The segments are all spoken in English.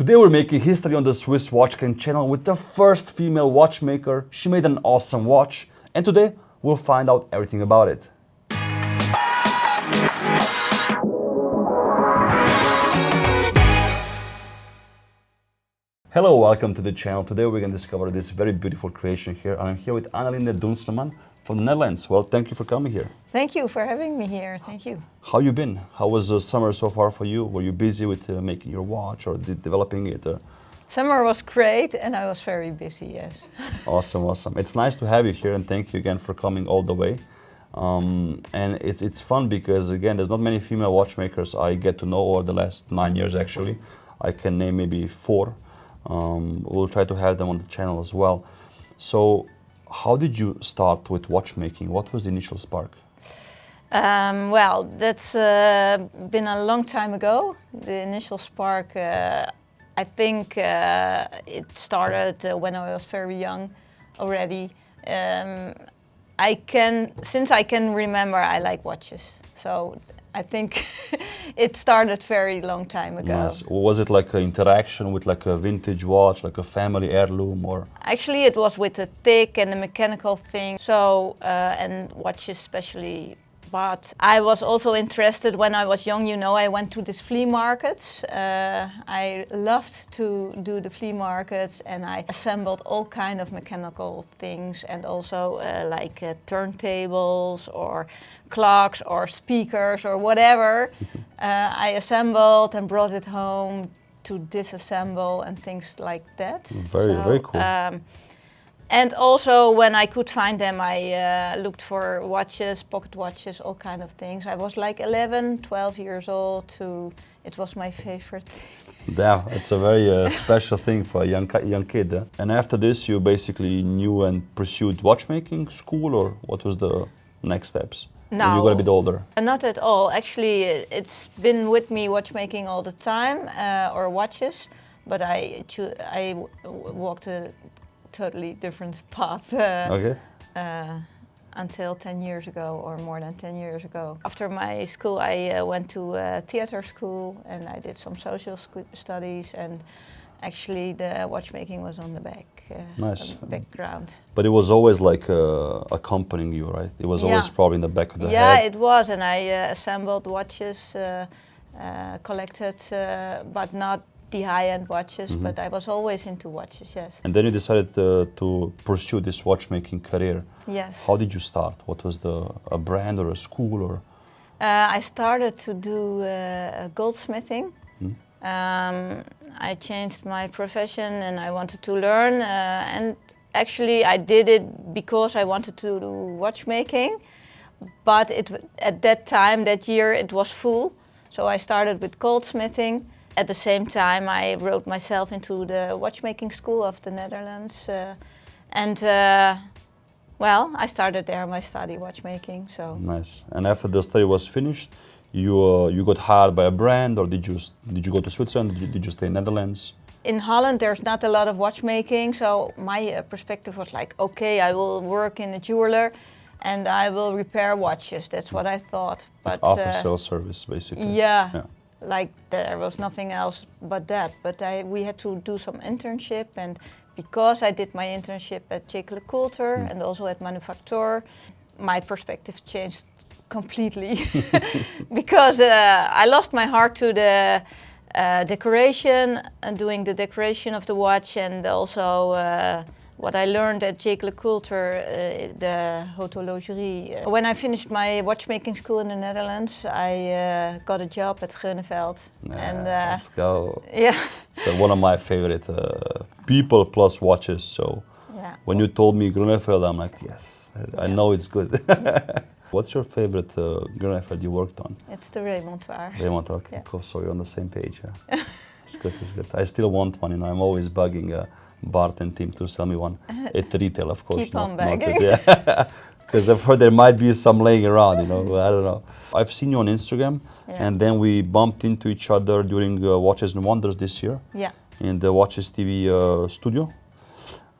Today we're making history on the Swiss Watchmaking channel with the first female watchmaker. She made an awesome watch, and today we'll find out everything about it. Hello, welcome to the channel. Today we're going to discover this very beautiful creation here. I'm here with Annelinde Dunselman from the Netherlands. Well, thank you for coming here. Thank you for having me here. Thank you. How you been? How was the summer so far for you? Were you busy with making your watch or developing it? Summer was great and I was very busy, yes. Awesome, awesome. It's nice to have you here and thank you again for coming all the way. And it's fun because, again, there's not many female watchmakers I get to know over the last 9 years actually. I can name maybe 4. We'll try to have them on the channel as well. So, how did you start with watchmaking? What was the initial spark? Well, that's been a long time ago. The initial spark, I think it started when I was very young already. Since I can remember, I like watches. So I think it started very long time ago. Nice. Was it like an interaction with like a vintage watch, like a family heirloom, or? Actually, it was with the thick and the mechanical thing. So, and watches especially. But I was also interested when I was young, you know, I went to these flea markets. I loved to do the flea markets and I assembled all kind of mechanical things and also like turntables or clocks or speakers or whatever. I assembled and brought it home to disassemble and things like that. Very cool. And also when I could find them, I looked for watches, pocket watches, all kind of things. I was like 11, 12 years old. It was my favorite thing. Yeah, it's a very special thing for a young kid. And after this, you basically knew and pursued watchmaking school, or what was the next steps? No, when you got a bit older? Not at all. Actually, it's been with me watchmaking all the time, or watches. But I walked a totally different path until 10 years ago or more than 10 years ago. After my school I went to theater school and I did some social studies, and actually the watchmaking was on the background. But it was always like accompanying you, right? It was always probably in the back of the head. Yeah, it was, and I assembled watches, collected, but not the high-end watches, but I was always into watches, yes. And then you decided to pursue this watchmaking career. Yes. How did you start? What was a brand or a school or? I started to do goldsmithing. I changed my profession and I wanted to learn, and actually I did it because I wanted to do watchmaking, but at that time, that year, it was full. So I started with goldsmithing. At the same time, I wrote myself into the watchmaking school of the Netherlands, well, I started there my study watchmaking. So nice. And after the study was finished, you got hired by a brand, or did you go to Switzerland? Did you stay in Netherlands? In Holland, there's not a lot of watchmaking, so my perspective was like, okay, I will work in a jeweler, and I will repair watches. That's what I thought. But after sales service, basically. Yeah. Like there was nothing else but that. But we had to do some internship, and because I did my internship at Coulter and also at Manufacture, my perspective changed completely because I lost my heart to the decoration and doing the decoration of the watch, and also what I learned at Coulter, the horlogerie. When I finished my watchmaking school in the Netherlands, I got a job at Grunewald. Let's go. Yeah. So one of my favorite people plus watches. So when you told me Grunewald, I'm like, yes, I know it's good. What's your favorite Grunewald you worked on? It's the Remontoir. Remontoir, okay, cool. So you're on the same page. Yeah. It's good, it's good. I still want one, you know, I'm always bugging Bart and Tim to sell me one at retail, of course. Keep on begging. Because I've heard there might be some laying around, you know, I don't know. I've seen you on Instagram, and then we bumped into each other during Watches and Wonders this year in the Watches TV studio.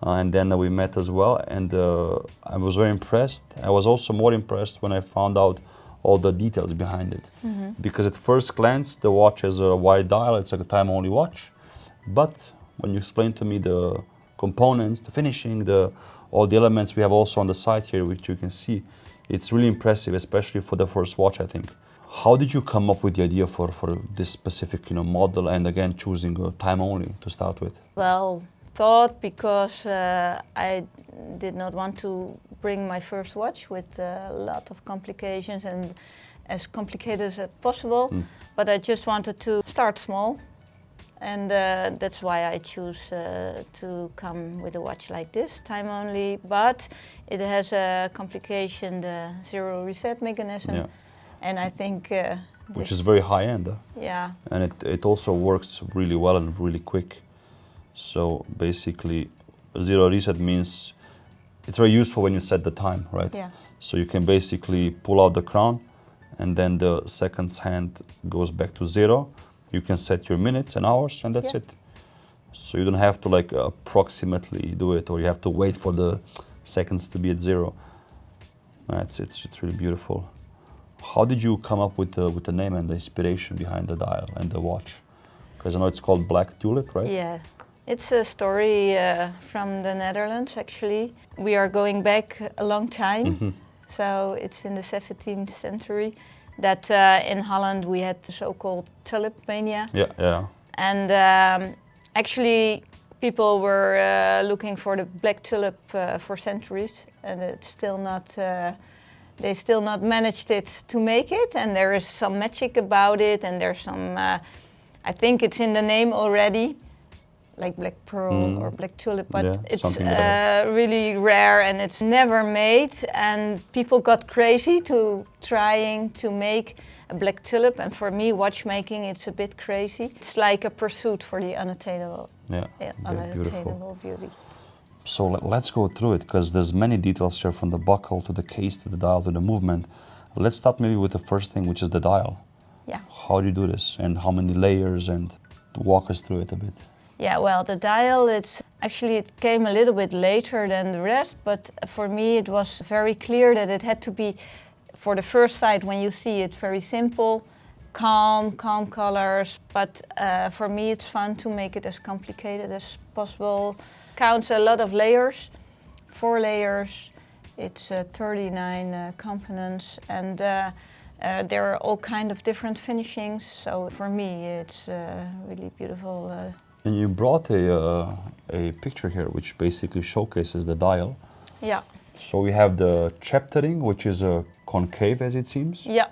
And then we met as well, and I was very impressed. I was also more impressed when I found out all the details behind it. Because at first glance, the watch has a wide dial, it's like a time-only watch. But when you explain to me the components, the finishing, all the elements we have also on the side here, which you can see, it's really impressive, especially for the first watch, I think. How did you come up with the idea for this specific model, and again choosing time only to start with? Well, thought because I did not want to bring my first watch with a lot of complications and as complicated as possible, but I just wanted to start small, and that's why I choose to come with a watch like this, time only, but it has a complication, the zero reset mechanism, Yeah. and I think which is very high end. Yeah. And it also works really well and really quick. So basically, zero reset means it's very useful when you set the time, right? Yeah. So you can basically pull out the crown, and then the seconds hand goes back to zero. You can set your minutes and hours, and that's Yeah. it. So you don't have to like approximately do it, or you have to wait for the seconds to be at zero. It's really beautiful. How did you come up with the name and the inspiration behind the dial and the watch? Because I know it's called Black Tulip, right? Yeah, it's a story from the Netherlands, actually. We are going back a long time, so it's in the 17th century that in Holland we had the so-called tulip mania. Yeah, yeah. And actually people were looking for the black tulip for centuries, and it's still not, they still not managed it to make it, and there is some magic about it, and there's some, I think it's in the name already, like black pearl or black tulip, but Yeah, it's really really rare and it's never made, and people got crazy to trying to make a black tulip, and for me watchmaking it's a bit crazy. It's like a pursuit for the unattainable, unattainable beauty. So let's go through it, because there's many details here, from the buckle to the case to the dial to the movement. Let's start maybe with the first thing, which is the dial. Yeah. How do you do this, and how many layers, and walk us through it a bit. Yeah, well, the dial, it came a little bit later than the rest, but for me it was very clear that it had to be, for the first sight when you see it, very simple, calm colors, but for me it's fun to make it as complicated as possible. Counts a lot of layers, 4 layers, it's 39 components, and there are all kind of different finishings, so for me it's really beautiful. And you brought a picture here which basically showcases the dial. Yeah. So we have the chaptering, which is a concave, as it seems. Yeah.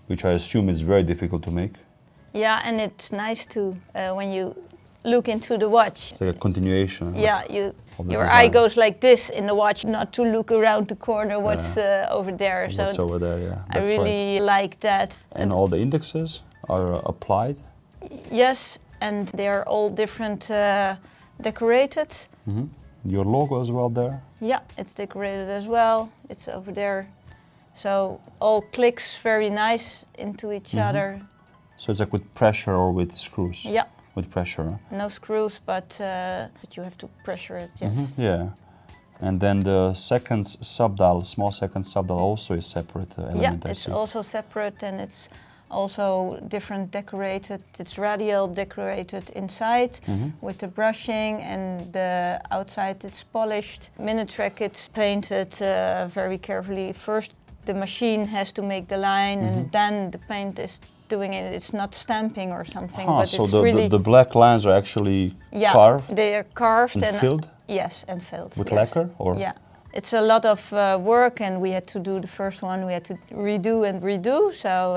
Which I assume is very difficult to make. Yeah, and it's nice to, when you look into the watch. It's like a continuation. Yeah, your design. eye goes like this in the watch, not to look around the corner what's over there. What's So over there, yeah. I really like that. And all the indexes are applied? Yes, and they are all different decorated. Your logo as well there? Yeah, it's decorated as well. It's over there. So all clicks very nice into each other. So it's like with pressure or with screws? Yeah. With pressure? No screws, but you have to pressure it, yes. Yeah. And then the second subdial, small second subdial, also is separate element. Yeah, it's also separate, and it's also different decorated. It's radial decorated inside with the brushing, and the outside it's polished. Minute track, it's painted very carefully. First the machine has to make the line, and then the paint is doing it. It's not stamping or something, but so it's really... the black lines are actually carved? They are carved and filled? Yes, and filled. With lacquer? Or? Yeah. It's a lot of work, and we had to do the first one. We had to redo and redo, so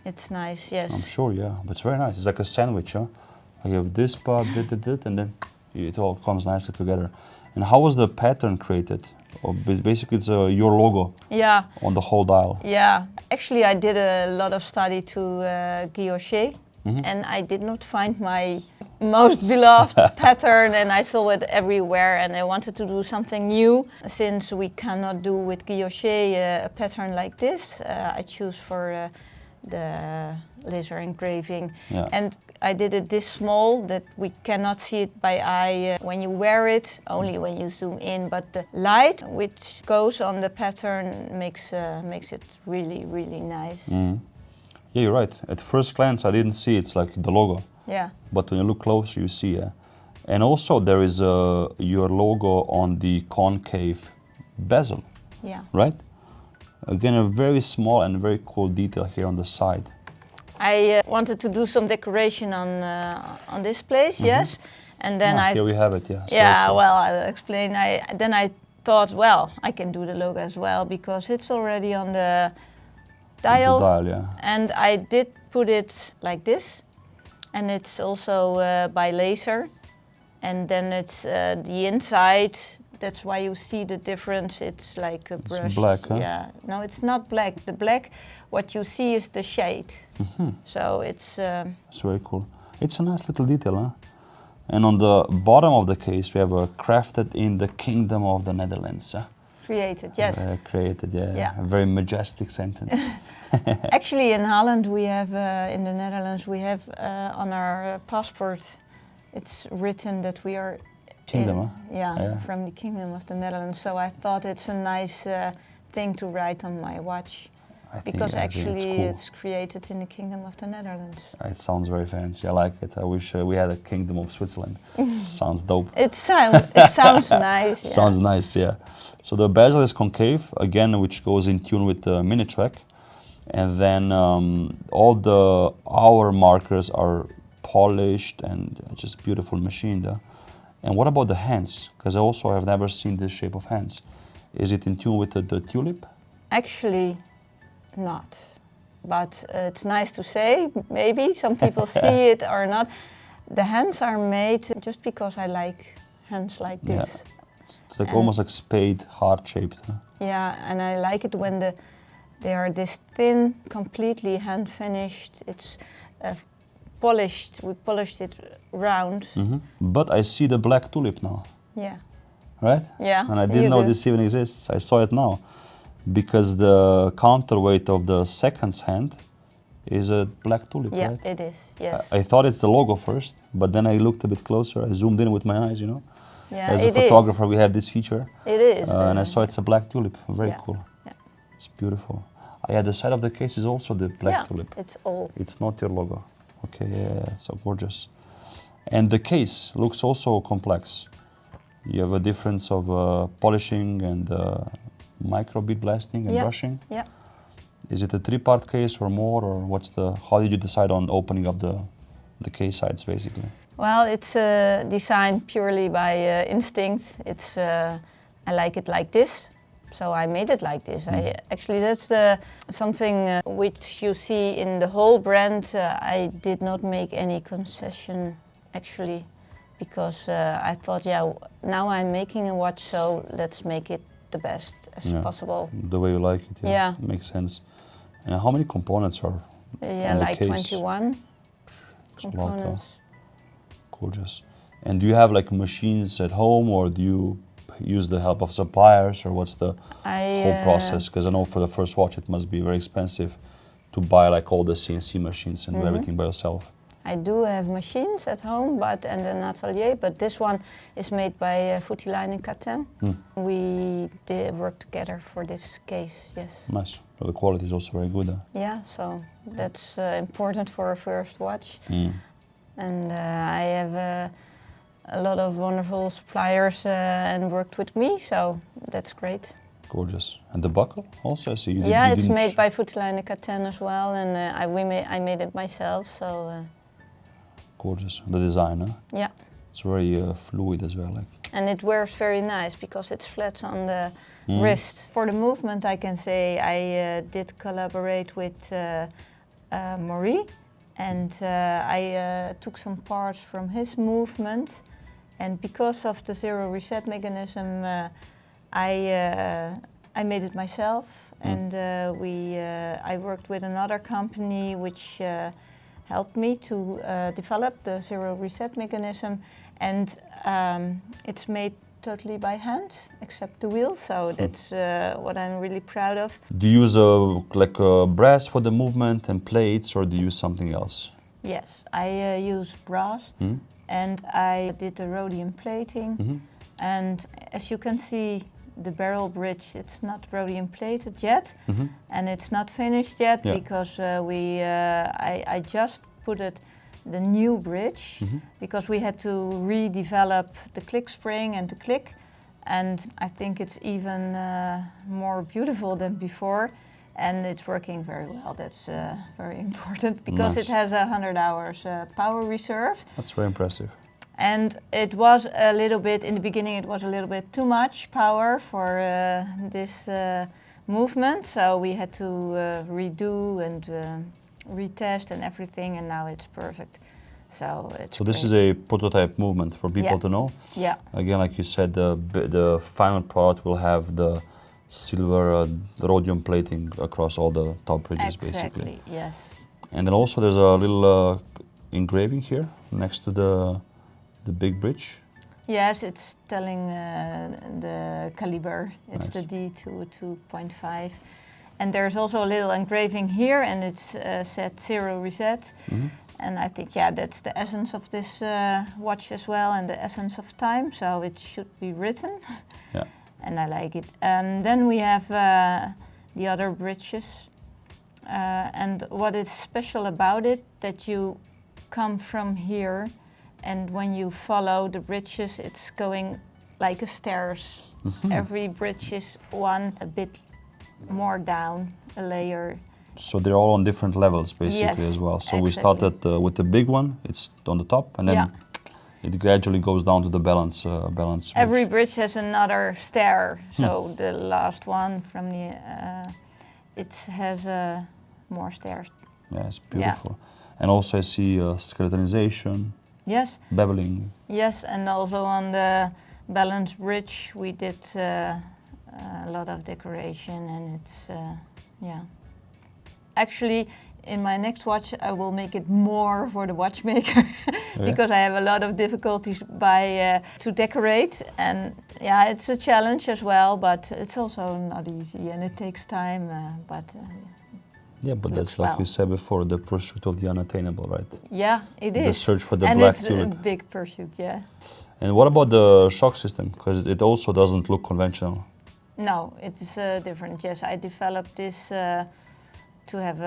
it's nice, yes. I'm sure, yeah. But it's very nice. It's like a sandwich, huh? You have this part, and then it all comes nicely together. And how was the pattern created? Or basically, it's your logo on the whole dial. Yeah. Actually, I did a lot of study to guilloche, and I did not find my most beloved pattern, and I saw it everywhere, and I wanted to do something new. Since we cannot do with guilloche a pattern like this, I choose for the laser engraving. Yeah. And I did it this small that we cannot see it by eye when you wear it, only when you zoom in, but the light which goes on the pattern makes it really, really nice. Yeah, you're right. At first glance I didn't see it's like the logo. Yeah. But when you look closer, you see. And also there is your logo on the concave bezel, Yeah. right? Again, a very small and very cool detail here on the side. I wanted to do some decoration on this place, yes, and then Here we have it. Yeah. It's very yeah, cool. well, I'll explain. Then I thought, well, I can do the logo as well because it's already on the dial. The dial, yeah. And I did put it like this, and it's also by laser, and then it's the inside. That's why you see the difference. It's like a brush. It's black, huh? Yeah. No, it's not black. The black, what you see is the shade. So it's. It's very cool. It's a nice little detail, huh? And on the bottom of the case, we have crafted in the Kingdom of the Netherlands. Created, yes. Created, yeah. Yeah. A very majestic sentence. Actually, in Holland, we have, in the Netherlands, we have on our passport, it's written that we are Kingdom, huh? yeah, from the Kingdom of the Netherlands. So I thought it's a nice thing to write on my watch. Because actually it's created in the Kingdom of the Netherlands. It sounds very fancy. I like it. I wish we had a Kingdom of Switzerland. Sounds dope. It sounds nice. Yeah. Sounds nice, yeah. So the bezel is concave, again, which goes in tune with the mini track. And then all the hour markers are polished and just beautiful machined. And what about the hands? Because I also have never seen this shape of hands. Is it in tune with the tulip? Actually, not. But it's nice to say, maybe some people see it or not. The hands are made just because I like hands like this. Yeah. It's like almost like spade, heart-shaped. Huh? Yeah, and I like it when they are this thin, completely hand-finished. It's polished. We polished it round. But I see the black tulip now. Yeah. Right? Yeah. And I didn't know this even exists. I saw it now. Because the counterweight of the second hand is a black tulip, yeah, right? Yeah, it is, yes. I thought it's the logo first, but then I looked a bit closer. I zoomed in with my eyes, you know. Yeah, As a photographer, we have this feature. It is. And I saw it's a black tulip. Very cool. Yeah. It's beautiful. Yeah, the side of the case is also the black tulip. It's all. It's not your logo. Okay, yeah, so gorgeous. And the case looks also complex. You have a difference of polishing and micro bead blasting and brushing. Yeah. Is it a 3-part case or more, or how did you decide on opening up the case sides basically? Well, it's designed purely by instinct. It's I like it like this, so I made it like this. Actually, that's something which you see in the whole brand. I did not make any concession actually, because I thought, now I'm making a watch, so let's make it the best as possible. The way you like it, yeah. Makes sense. And how many components are on like the case? 21 components. Gorgeous. And do you have like machines at home, or do you use the help of suppliers, or what's the whole process? Because I know for the first watch it must be very expensive to buy like all the CNC machines and do everything by yourself. I do have machines at home, and an atelier, but this one is made by Foutiline and Catin. We did work together for this case, yes. Nice. Well, the quality is also very good. Yeah, so that's important for a first watch. And I have a lot of wonderful suppliers and worked with me, so that's great. Gorgeous. And the buckle also, I see you it's made by Foutiline and Catin as well, and I made it myself, so... Gorgeous. The design, huh? Yeah. It's very fluid as well. And it wears very nice because it's flat on the wrist. For the movement, I can say I did collaborate with Maurice, and I took some parts from his movement. And because of the zero reset mechanism, I made it myself. And I worked with another company which helped me to develop the zero reset mechanism, and it's made totally by hand, except the wheel, so that's what I'm really proud of. Do you use like a brass for the movement and plates, or do you use something else? Yes, I use brass, and I did the rhodium plating, and as you can see, the barrel bridge, it's not rhodium plated yet, and it's not finished yet because I just put it the new bridge, because we had to redevelop the click spring and the click, and I think it's even more beautiful than before, and it's working very well. That's very important, because it has 100 hours power reserve. That's very impressive. And it was a little bit, in the beginning, it was a little bit too much power for this movement, so we had to redo and retest and everything, and now it's perfect. So it's this great. is a prototype movement for people to know. Yeah. Again, like you said, the final product will have the silver rhodium plating across all the top bridges, basically. Exactly, yes. And then also there's a little engraving here next to the big bridge. Yes, it's telling the caliber. It's Nice. the D2.5. And there's also a little engraving here, and it's set 0 reset. And I think, yeah, that's the essence of this watch as well, and the essence of time, so it should be written. Yeah. And I like it. Then we have the other bridges. And what is special about it, that you come from here, and when you follow the bridges, it's going like a stairs. Every bridge is one a bit more down, a layer. So they're all on different levels, basically, Yes, as well. So we exactly. started with the big one, it's on the top, and then it gradually goes down to the balance. Every bridge has another stair. So the last one from the, it has more stairs. Yeah, it's beautiful. And also I see skeletonization, Yes. beveling. Yes, and also on the balance bridge we did a lot of decoration, and it's yeah. Actually, in my next watch I will make it more for the watchmaker because I have a lot of difficulties by to decorate, and yeah, it's a challenge as well, but it's also not easy and it takes time. Yeah, but that's like you said before, the pursuit of the unattainable, right? Yeah, it is. The search for the and black it's tulip. a big pursuit, yeah. And what about the shock system? Because it also doesn't look conventional. No, it is different. Yes, I developed this to have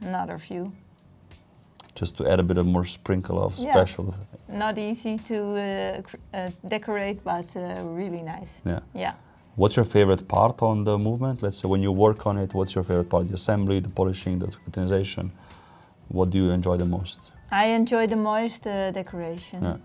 another view. Just to add a bit of more sprinkle of special. Not easy to decorate, but really nice. Yeah. Yeah. What's your favorite part on the movement? Let's say when you work on it, what's your favorite part? The assembly, the polishing, the skeletonization. What do you enjoy the most? I enjoy the most decoration. Yeah.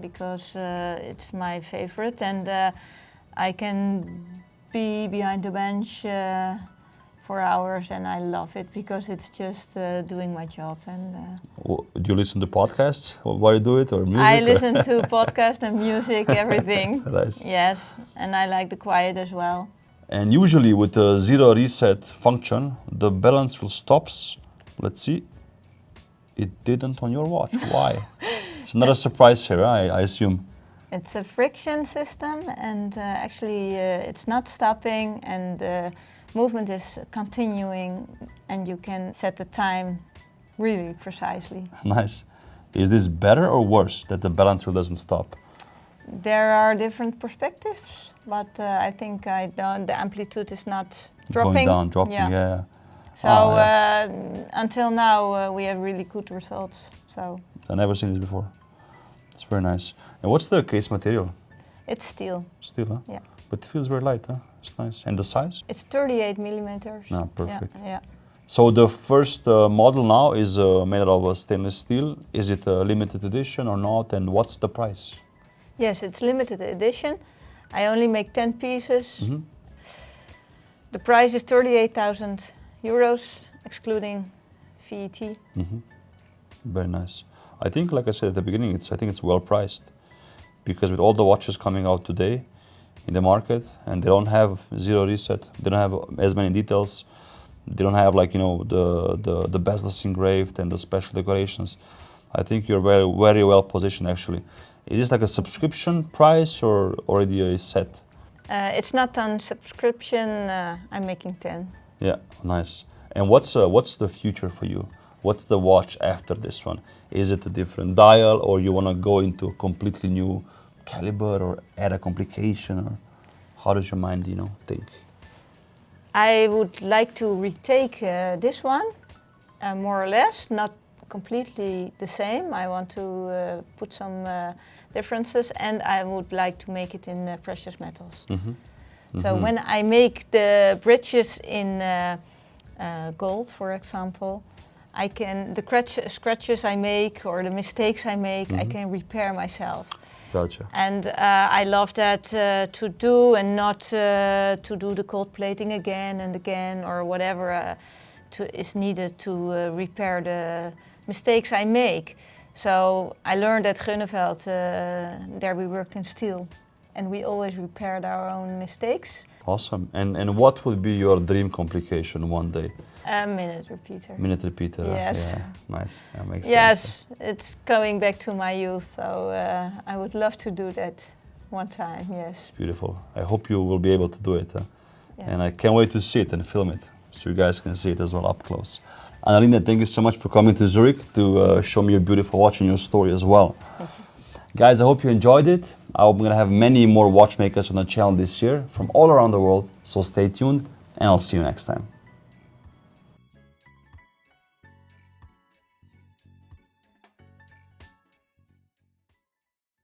Because it's my favorite, and I can be behind the bench for hours, and I love it because it's just doing my job. And do you listen to podcasts while you do it, or music? I listen to podcasts and music, everything. Nice. Yes, and I like the quiet as well. And usually with the 0 reset function, the balance will stop. Let's see. It didn't on your watch. Why? It's another surprise here, I assume. It's a friction system, and actually it's not stopping, and the movement is continuing, and you can set the time really precisely. Nice. Is this better or worse that the balance wheel doesn't stop? There are different perspectives, but I think the amplitude is not dropping. Going down, dropping, yeah. So until now we have really good results. So I've never seen this before. It's very nice. And what's the case material? it's steel. Steel, huh? Yeah. But it feels very light, huh? It's nice. And the size? It's 38 millimeters. No, perfect. Yeah. So the first model now is made of stainless steel. Is it a limited edition or not? And what's the price? Yes, it's limited edition. I only make 10 pieces. The price is 38,000 euros, excluding VAT. Very nice. I think, like I said at the beginning, I think it's well priced, because with all the watches coming out today in the market, and they don't have 0 reset, they don't have as many details, they don't have the bezels engraved and the special decorations. I think you're very, very well positioned actually. Is this like a subscription price or already a set? It's not on subscription. I'm making 10. Yeah, nice. And what's the future for you? What's the watch after this one? Is it a different dial, or you want to go into a completely new caliber or add a complication? Or how does your mind, think? I would like to retake this one, more or less, not completely the same. I want to put some differences, and I would like to make it in precious metals. So when I make the bridges in gold, for example, I can, the scratches I make or the mistakes I make, I can repair myself. Gotcha. And I love that to do, and not to do the gold plating again and again, or whatever is needed to repair the mistakes I make. So I learned at Gunneveld, there we worked in steel, and we always repaired our own mistakes. Awesome. And what would be your dream complication one day? A minute repeater. Minute repeater. Yes. Yeah, nice. That makes sense. Yes, it's going back to my youth, so I would love to do that one time, yes. It's beautiful. I hope you will be able to do it. Yeah. And I can't wait to see it and film it, so you guys can see it as well up close. Annelinde, thank you so much for coming to Zurich to show me your beautiful watch and your story as well. Thank you. Guys, I hope you enjoyed it. I'm going to have many more watchmakers on the channel this year from all around the world, so stay tuned and I'll see you next time.